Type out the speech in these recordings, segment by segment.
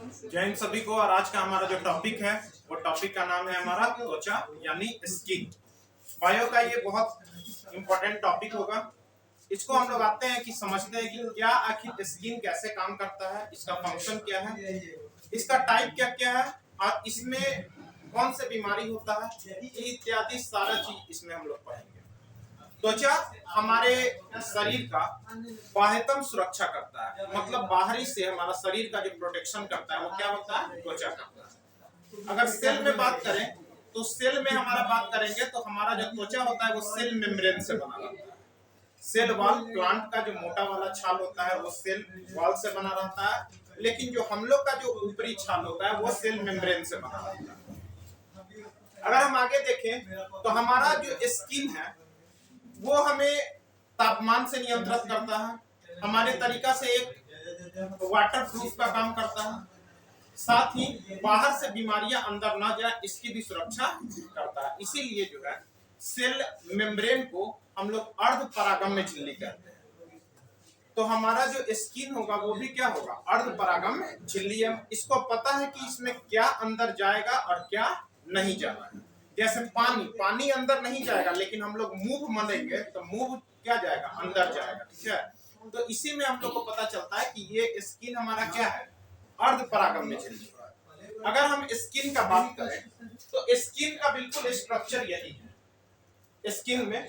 जय हिंद सभी को। और आज का हमारा जो टॉपिक है वो टॉपिक का नाम है हमारा त्वचा यानी स्किन। बायो का ये बहुत इंपॉर्टेंट टॉपिक होगा। इसको हम लोग आते हैं कि समझते हैं कि क्या आखिर स्किन कैसे काम करता है, इसका फंक्शन क्या है, इसका टाइप क्या क्या है और इसमें कौन से बीमारी होता है, इत्यादि सारा चीज इसमें हम लोग पढ़ेंगे। त्वचा हमारे शरीर का बाह्यतम सुरक्षा करता है, मतलब बाहरी से हमारा शरीर का जो प्रोटेक्शन करता है वो क्या होता है, त्वचा करता है। अगर सेल में बात करें तो सेल में हमारा बात करेंगे तो हमारा जो त्वचा होता है वो सेल मेम्ब्रेन से बना रहता है। सेल वॉल, प्लांट का जो मोटा वाला छाल होता है वो सेल वॉल से बना रहता है, लेकिन जो हम लोग का जो ऊपरी छाल होता है वो सेल मेम्ब्रेन से बना रहता है। अगर हम आगे देखें तो हमारा जो स्किन है वो हमें तापमान से नियंत्रित करता है, हमारे तरीका से एक वाटर प्रूफ का काम करता है, साथ ही बाहर से बीमारियां अंदर ना जाए इसकी भी सुरक्षा करता है। इसीलिए जो है सेल मेम्ब्रेन को हम लोग अर्ध परागम्य झिल्ली कहते हैं। तो हमारा जो स्किन होगा वो भी क्या होगा, अर्ध परागम्य झिल्ली है। इसको पता है कि इसमें क्या अंदर जाएगा और क्या नहीं जाना है। जैसे पानी अंदर नहीं जाएगा, लेकिन हम लोग मूव मलेंगे तो मूव क्या जाएगा, अंदर जाएगा। ठीक है, तो इसी में हम लोग को पता चलता है कि ये स्किन हमारा क्या है, अर्ध परागम्य झिल्ली। अगर हम स्किन का बात करें तो स्किन का बिल्कुल स्ट्रक्चर यही है। स्किन में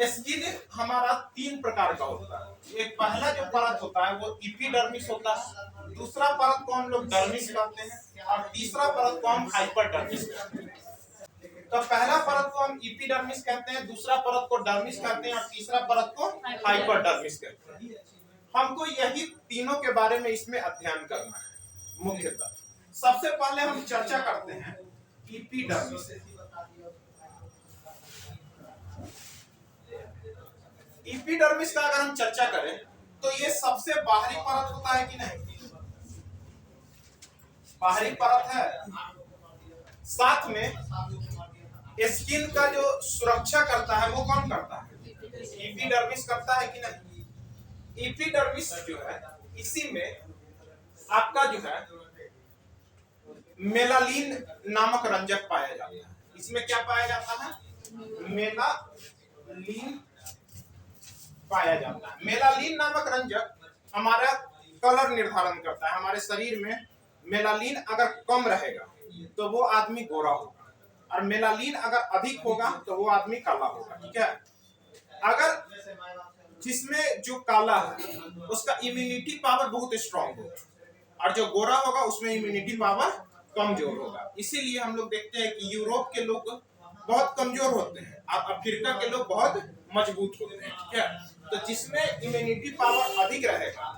स्किन हमारा तीन प्रकार का होता है। एक पहला जो परत होता है वो एपिडर्मिस होता है, दूसरा परत को हम लोग डर्मिस कहते हैं और तीसरा परत को हम हाइपरडर्मिस कहते हैं। तो पहला परत को हम एपिडर्मिस कहते हैं, दूसरा परत को डर्मिस कहते हैं और तीसरा परत को हाइपरडर्मिस कहते हैं। हमको यही तीनों के बारे में इसमें अध्ययन करना है मुख्यतः। सबसे पहले हम चर्चा करते हैं एपिडर्मिस। एपिडर्मिस का अगर हम चर्चा करें तो ये सबसे बाहरी परत होता है कि नहीं, बाहरी परत है। साथ में स्किन का जो सुरक्षा करता है वो कौन करता है, एपिडर्मिस करता है कि नहीं। एपिडर्मिस जो है इसी में आपका जो है मेलानिन नामक रंजक पाया जाता है। इसमें क्या पाया जाता है, मेलानिन पाया जाता है। मेलानिन नामक रंजक हमारा कलर निर्धारण करता है। हमारे शरीर में मेलानिन अगर कम रहेगा तो वो आदमी गोरा होगा, और मेलानिन अगर अधिक होगा तो वो आदमी काला होगा। ठीक है, अगर जिसमें जो काला है उसका इम्यूनिटी पावर बहुत स्ट्रांग होगा और जो गोरा होगा उसमें इम्यूनिटी पावर कमजोर होगा। इसीलिए हम लोग देखते हैं कि यूरोप के लोग बहुत कमजोर होते हैं और अफ्रीका के लोग बहुत मजबूत होते हैं। ठीक है, तो जिसमें इम्यूनिटी पावर अधिक रहेगा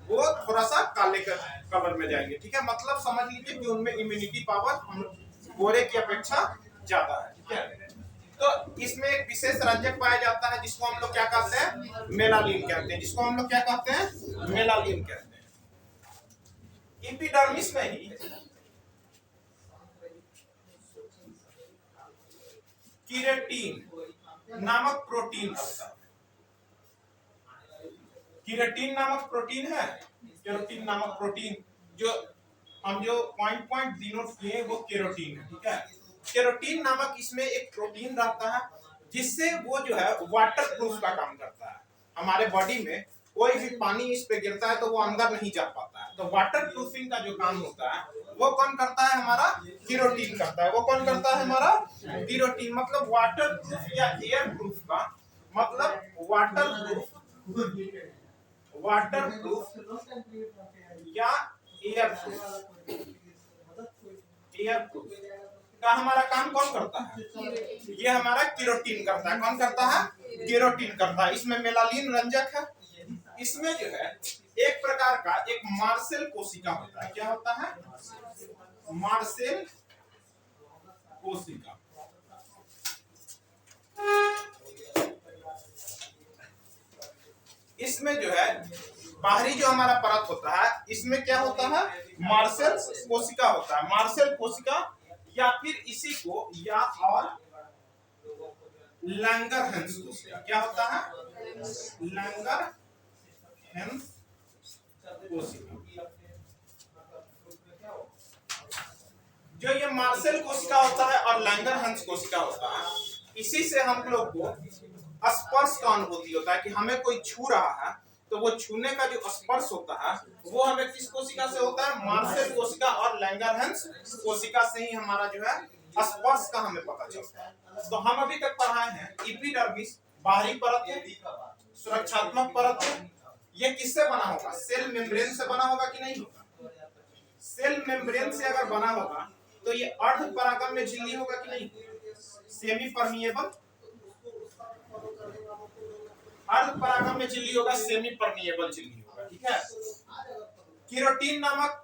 वो थोड़ा सा काले कलर में जाएंगे। ठीक है, मतलब समझ लीजिए कि उनमें इम्यूनिटी पावर हम गोरे की अपेक्षा ज्यादा है। ठीक है, तो इसमें एक विशेष रंजक पाया जाता है जिसको हम लोग क्या कहते हैं, मेलानिन कहते हैं। जिसको हम लोग क्या कहते हैं, मेलानिन कहते हैं। एपिडर्मिस में ही कीरेटिन नामक प्रोटीन होता है। कीरेटिन नामक प्रोटीन है, केरोटिन नामक प्रोटीन जो हम जो पॉइंट डिनोट किए वो केरोटीन है। ठीक है, केरोटीन नामक इसमें एक प्रोटीन रहता है जिससे वो जो है वाटर प्रूफ का काम करता है। हमारे बॉडी में कोई भी पानी इस पे गिरता है तो वो अंदर नहीं जा पाता है, तो वाटर प्रूफिंग का जो काम होता है वो कौन करता है, हमारा केरोटीन करता है। वो कौन करता है, हमारा केरोटीन। मतलब वाटर प्रूफ या एयर प्रूफ का मतलब वाटर प्रूफ या एयर प्रूफ का हमारा काम कौन करता है, ये हमारा केरोटीन करता है। कौन करता है, केरोटीन करता है। इसमें मेलानिन रंजक है। इसमें जो है एक प्रकार का एक मार्सेल कोशिका होता है। क्या होता है, मार्सेल कोशिका। इसमें जो है बाहरी जो हमारा परत होता है इसमें क्या होता है, मार्सेल कोशिका होता है। मार्सेल कोशिका या फिर इसी को या और लैंगरहैंस कोशिका। क्या होता है, लैंगरहैंस कोशिका। जो ये मार्सेल कोशिका होता है और लैंगरहंस कोशिका होता है, इसी से हम लोग को स्पर्श का अनुभूति होता है कि हमें कोई छू रहा है, तो वो छूने का जो स्पर्श होता है वो हमें किस कोशिका से होता है? मार्सेल कोशिका और लैंगरहंस कोशिका से ही हमारा जो है स्पर्श का हमें पता चलता है। तो हम अभी तक पढ़ाए हैं एपिडर्मिस बाहरी परत है, सुरक्षात्मक परत है। ये किससे बना होगा? सेल मेम्ब्रेन से बना होगा कि नहीं होगा? सेल मेम्ब्रेन से अगर बना होगा तो ये अर्ध परागम्य झिल्ली होगा कि नहीं? सेमी परमिएबल अर्ध परागम्य झिल्ली होगा, सेमी परमिएबल झिल्ली होगा, ठीक है। केरोटीन नामक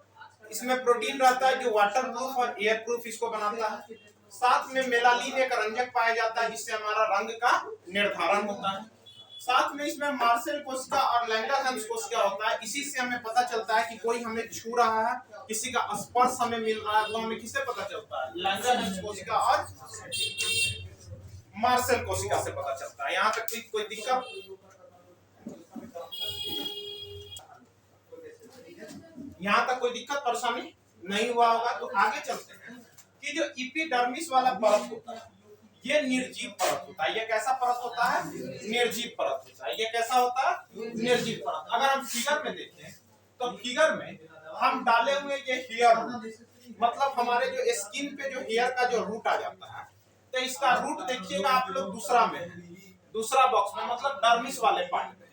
इसमें प्रोटीन रहता है जो वाटर प्रूफ और एयर प्रूफ इसको बनाता है। साथ में मेलानिन एक रंजक पाया जाता है जिससे हमारा रंग का निर्धारण होता है। साथ में इसमें मार्सेल कोशिका और लैंगरहंस कोशिका होता है। इसी से हमें पता चलता है कि कोई हमें छू रहा है, किसी का स्पर्श हमें मिल रहा है, तो हमें किससे पता चलता है? लैंगरहंस कोशिका और मार्सेल कोशिका से पता चलता है। यहाँ तक कोई दिक्कत? यहाँ तक कोई दिक्कत परेशानी नहीं हुआ होगा। तो आगे चलते हैं कि जो एपिडर्मिस वाला परत होता है ये निर्जीव परत होता है। ये कैसा परत होता है? निर्जीव परत होता है। ये कैसा होता है? निर्जीव परत। अगर हम फिगर में देखें तो फिगर में हम डाले हुए ये हेयर रूट, मतलब हमारे जो स्किन पे जो हेयर का जो रूट आ जाता है, तो इसका रूट देखिएगा आप लोग दूसरा में, दूसरा बॉक्स में, मतलब डर्मिस वाले पार्ट में।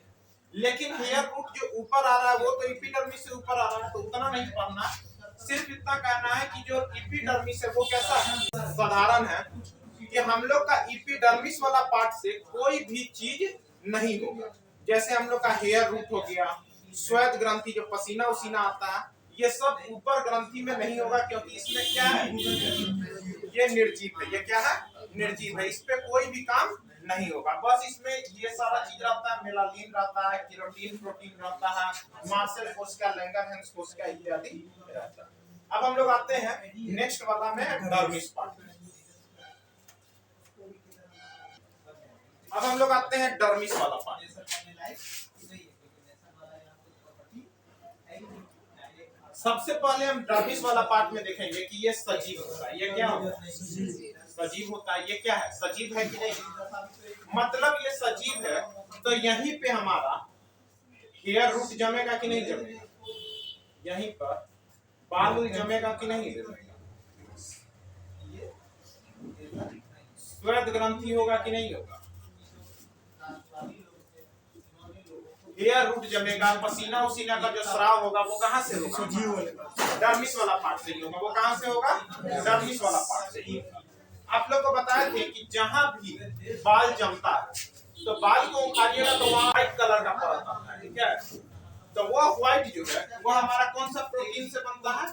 लेकिन हेयर रूट जो ऊपर आ रहा है वो तो एपिडर्मिस से ऊपर आ रहा है, तो उतना नहीं पढ़ना। सिर्फ इतना कहना है कि जो एपिडर्मिस है वो कैसा है? साधारण है कि हम लोग का एपिडर्मिस वाला पार्ट से कोई भी चीज नहीं होगा। जैसे हम लोग का हेयर रूट हो गया, श्वेत ग्रंथि जो पसीना उसीना आता है, ये सब ऊपर ग्रंथि में नहीं होगा, क्योंकि इसमें क्या है? ये निर्जीव है। ये क्या है? निर्जीव है। इस पे कोई भी काम नहीं होगा। बस इसमें ये सारा चीज रहता है, मेलानिन रहता है, केरोटीन प्रोटीन रहता है, मार्सेल कोशिका, लैंगरहंस कोशिका इत्यादि रहता है। अब हम लोग आते हैं नेक्स्ट वाला में, डर्मिस पार्ट में। अब हम लोग आते हैं डर्मिस वाला पार्ट। सबसे पहले हम डर्मिस वाला पार्ट में देखेंगे कि ये सजीव होता है। ये क्या होता है? सजीव होता है। ये क्या है? सजीव है कि नहीं? मतलब ये सजीव है तो यहीं पे हमारा हेयर रूट जमेगा कि नहीं जमेगा? यहीं पर बाल जमेगा कि नहीं जमेगा? श्वेत ग्रंथि होगा कि नहीं होगा? हेयर रूट जमेगा। पसीना उसीना का जो स्राव होगा वो कहाँ से होगा? डर्मिस वाला पार्ट से ही होगा। वो कहाँ से होगा? डर्मिस वाला पार्ट से ही। आप लोग को बताए थे कि जहां भी बाल जमता है तो बाल को उखाड़िएगा तो वहां व्हाइट कलर का परत आता है, ठीक है। तो वो व्हाइट जो है वो हमारा कौन सा प्रोटीन से बनता है?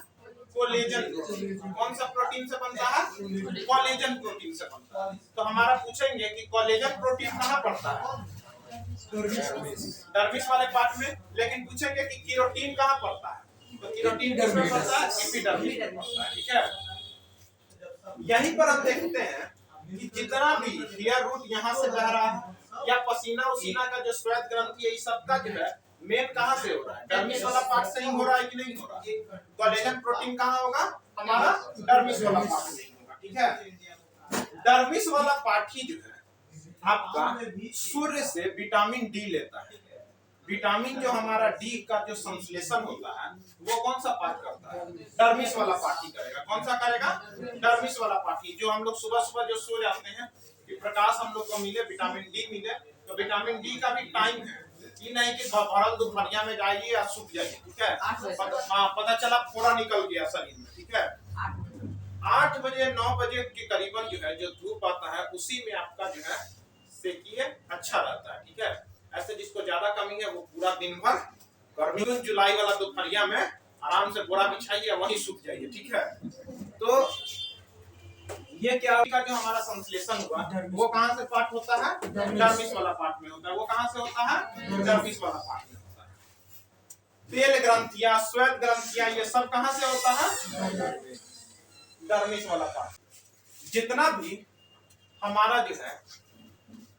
Collagen protein. कौन सा प्रोटीन से बनता है? कोलेजन प्रोटीन से बनता है। तो हमारा पूछेंगे कि कोलेजन प्रोटीन कहाँ पड़ता है? डर्मिस वाले पार्ट में। लेकिन पूछेंगे कि केरोटीन कहाँ पड़ता है? तो केरोटीन किसमें पड़ता है? एपिडर्मिस में पड़ता है, ठीक है। यहीं पर हम देखते हैं कि जितना भी हेयर रूट यहाँ से बह रहा है या पसीना उसीना का जो श्वेत ग्रंथि है, ये सबका जो है मेन कहाँ से हो रहा है? डर्मिस वाला पार्ट से ही हो रहा है कि नहीं हो रहा? कोलेजन प्रोटीन कहाँ होगा? हमारा डर्मिस वाला पार्ट से ही होगा, ठीक है। डर्मिस वाला पार्ट ही जो है आपका सूर्य से विटामिन डी लेता है। विटामिन जो हमारा डी का जो संश्लेषण होता है वो कौन सा पार्ट करता है? डर्मिस वाला पार्ट ही करेगा। कौन सा करेगा? डर्मिस वाला पार्ट ही। जो हम लोग सुबह सुबह जो सो जाते हैं कि प्रकाश हम लोग को मिले, विटामिन डी मिले, तो विटामिन डी का भी टाइम है। ये नहीं कि भरल दोपहरिया में जाइए या सूख जाइए, ठीक है। पता चला पूरा निकल गया शरीर में, ठीक है। 8 बजे 9 बजे के करीबन जो है जो धूप आता है उसी में आपका जो है सेकिए, अच्छा रहता है, ठीक है। ऐसे जिसको ज्यादा कमी है वो पूरा दिन भर गर्मी जून जुलाई वाला दोपहरिया में आराम से बोरा बिछाइए, वहीं सूख जाइए, ठीक है। तो ये क्या का जो हमारा संश्लेषण हुआ वो कहाँ से पार्ट होता है? डर्मिस वाला पार्ट में होता है। वो कहाँ से होता है? डर्मिस वाला पार्ट में होता है। तेल ग्रंथियां, श्वेत ग्रंथियां, ये सब कहाँ से होता है? डर्मिस वाला पार्ट। जितना भी हमारा जो है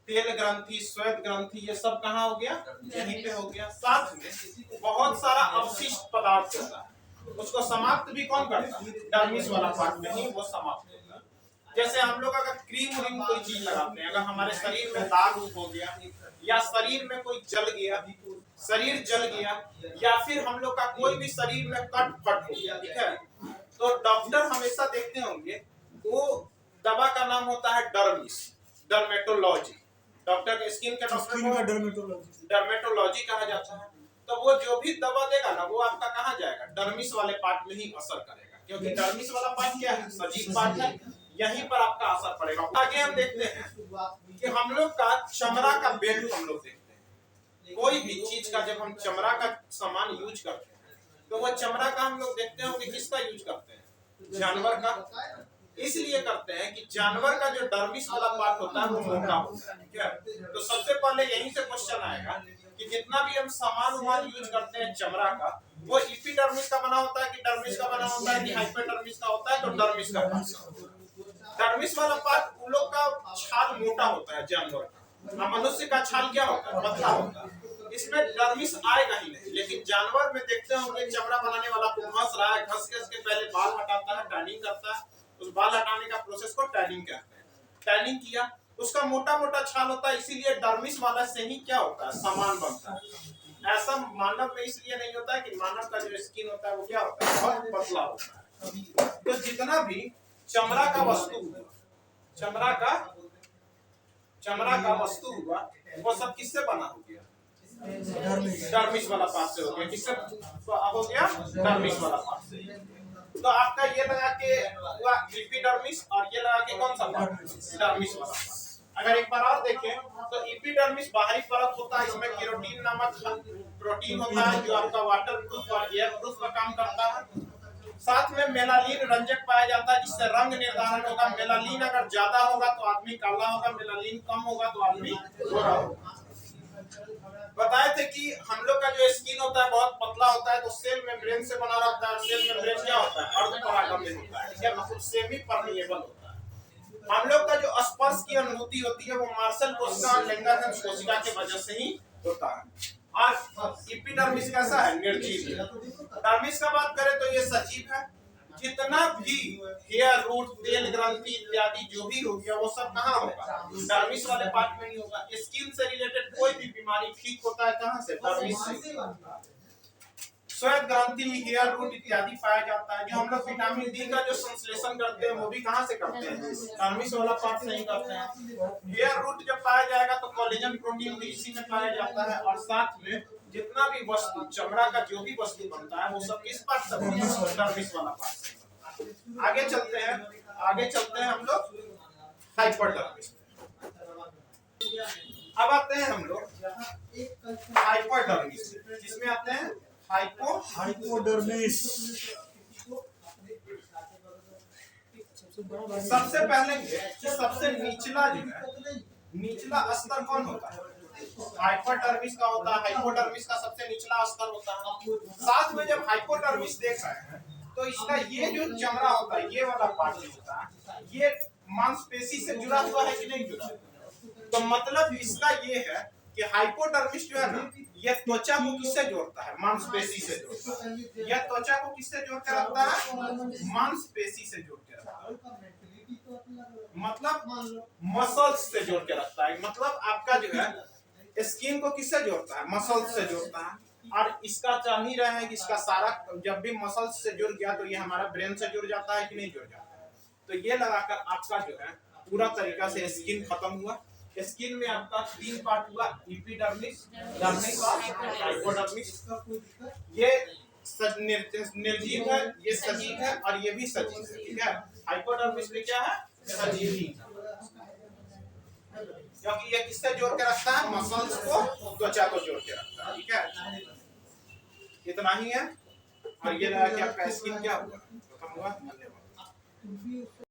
तेल ग्रंथि, श्वेत ग्रंथि, ये सब कहाँ हो गया? यहीं पे हो गया। साथ में बहुत सारा अवशिष्ट पदार्थ होता है। उसको समाप्त भी कौन करता है? डर्मिस वाला पार्ट में ही वो समाप्त होता है। जैसे हम लोग अगर क्रीम व्रीम कोई चीज लगाते हैं, अगर हमारे शरीर में दाग हो गया या शरीर में कोई जल गया, शरीर जल गया, या फिर हम लोग का कोई भी शरीर में कट फट हो गया, ठीक है, तो डॉक्टर हमेशा देखते होंगे वो दवा का नाम होता है डर्मिस, डर्मेटोलॉजी। डॉक्टर के स्किन के डॉक्टर को डर्मेटोलॉजी कहा जाता है। तो वो जो भी दवा देगा ना, वो आपका कहाँ जाएगा? डर्मिस वाले पार्ट में ही असर करेगा, क्योंकि डर्मिस वाला पार्ट क्या है? सजीव पार्ट है, यहीं पर आपका असर पड़ेगा। आगे हम देखते हैं कि हम लोग का चमड़ा का बेल्ट हम लोग देखते हैं। कोई भी चीज का जब हम चमड़ा का सामान यूज करते हैं, तो वो चमड़ा का हम लोग देखते हैं कि किसका यूज करते हैं? जानवर का। इसलिए करते हैं कि जानवर का जो डर्मिस वाला पार्ट होता है वो मोटा होता है, ठीक है। तो सबसे पहले यहीं से क्वेश्चन आएगा कि जितना भी हम सामान यूज करते हैं चमड़ा का, वो एपिडर्मिस का बना होता है कि डर्मिस का बना होता है कि हाइपोडर्मिस का होता है? तो डर्मिस का डर्मिस वाला पार्ट उन लोग का छाल मोटा होता है जानवर का, मनुष्य का छाल क्या होता है? पतला होता है। इसमें डर्मिस आएगा ही नहीं। लेकिन जानवर में देखते होंगे चमड़ा बनाने वाला को घस रहा है, घस के पहले बाल हटाता है, टैनिंग करता है, उस बाल हटाने का प्रोसेस को टैनिंग कहते हैं। टैनिंग किया, उसका मोटा मोटा छाल होता है, इसीलिए डर्मिस वाला से ही क्या होता है? सामान बनता है। ऐसा मानव में इसलिए नहीं होता है कि मानव का जो स्किन होता है वो क्या होता है? बहुत पतला होता है। तो जितना भी चमड़ा का वस्तु हुआ, चमड़ा का वस्तु हुआ, वो सब किससे बना हो गया? डर्मिस वाला पार्ट से हो गया। किससे हो गया? डर्मिस वाला पार्ट से। तो आपका ये लगा के हुआ एपिडर्मिस, और ये लगा के कौन सा पार्ट? डर्मिस वाला पार्ट। अगर एक बार और देखें तो एपिडर्मिस बाहरी परत होता है, इसमें केरोटीन नामक प्रोटीन होता है जो आपका वाटर प्रूफ और एयर प्रूफ का काम करता है। साथ में मेलानिन रंजक पाया जाता है, जिससे रंग निर्धारण होगा। मेलानिन अगर ज्यादा होगा तो आदमी काला होगा, मेलानिन कम होगा तो आदमी गोरा होगा। बताए थे कि हम लोग का जो स्किन होता है बहुत पतला होता है, तो सेल मेम्ब्रेन से बना रहता है। सेल मेम्ब्रेन क्या होता है? अर्धपरागम्य होता है, ठीक है, मतलब सेमी परमिएबल होता है। हम लोग का जो स्पर्श की अनुभूति होती है वो मार्शल कोशिका और लैंगरहैंस कोशिका की वजह से ही होता है। और एपिडर्मिस कैसा है? निर्जीव। डर्मिस का बात करें तो ये सजीव है। जितना भी हेयर रूट, तेल ग्रंथि इत्यादि जो भी हो गया, वो सब कहाँ होगा? डर्मिस वाले पार्ट में ही होगा। स्किन से रिलेटेड कोई भी बीमारी ठीक होता है कहाँ से? डर्मिस से। श्वेत ग्रंथि, हेयर रूट इत्यादि पाया जाता है। जो हम लोग विटामिन डी का जो संश्लेषण करते हैं वो भी कहाँ से करते हैं? डर्मिस वाला पार्ट से ही करते हैं। हेयर रूट जब पाया जाएगा तो कोलेजन प्रोटीन भी इसी में पाया जाता है। और साथ में जितना भी वस्तु, चमड़ा का जो भी वस्तु बनता है वो सब किस पार्ट से बनता है? डर्मिस वाला पार्ट से। आगे चलते हैं हम लोग हाइपोडर्मिस। अब आते हैं हम लोग हाइपोडर्मिस, जिसमें आते हैं हाइपोडर्मिस। सबसे पहले सबसे निचला जो है, निचला स्तर कौन होता है? हाइपोडर्मिस का होता है। हाइपोडर्मिस का सबसे निचला स्तर होता है। साथ में जब हाइपोडर्मिस देख रहे हैं तो इसका ये जो चमड़ा होता है, ये वाला पार्ट जो होता है, ये मांसपेशी से जुड़ा हुआ है कि नहीं जुड़ा? तो मतलब इसका ये है कि हाइपोडर्मिस जो है ना, यह त्वचा को किससे जोड़ता है? मांसपेशी से जोड़ता है। यह त्वचा को किससे जोड़ के रखता है? मांसपेशी से जोड़ के रखता है, मतलब मसल्स से जोड़ के रखता है। मतलब आपका जो है स्किन को किससे जोड़ता है? मसल्स से जोड़ता है। और इसका जान ही रहे हैं कि इसका सारा जब भी मसल्स से जुड़ गया तो ये हमारा ब्रेन से जुड़ जाता है कि नहीं जुड़ जाता है? तो ये लगाकर आपका जो है पूरा तरीका से स्किन खत्म हुआ। स्किन में आपका 3 पार्ट हुआ, एपिडर्मिस, डर्मिस और हाइपोडर्मिस। ये निर्जीव है, ये सजीव है, और ये भी सजीव है, ठीक है। हाइपोडर्मिस में क्या है? सजीव ही, क्योंकि ये किससे जोड़ के रखता है? मसल्स को, त्वचा को जोड़ के रखता है, ठीक है। इतना ही है। और ये लगा कि आपका स्किन क्या हुआ? खत्म हुआ। धन्यवाद।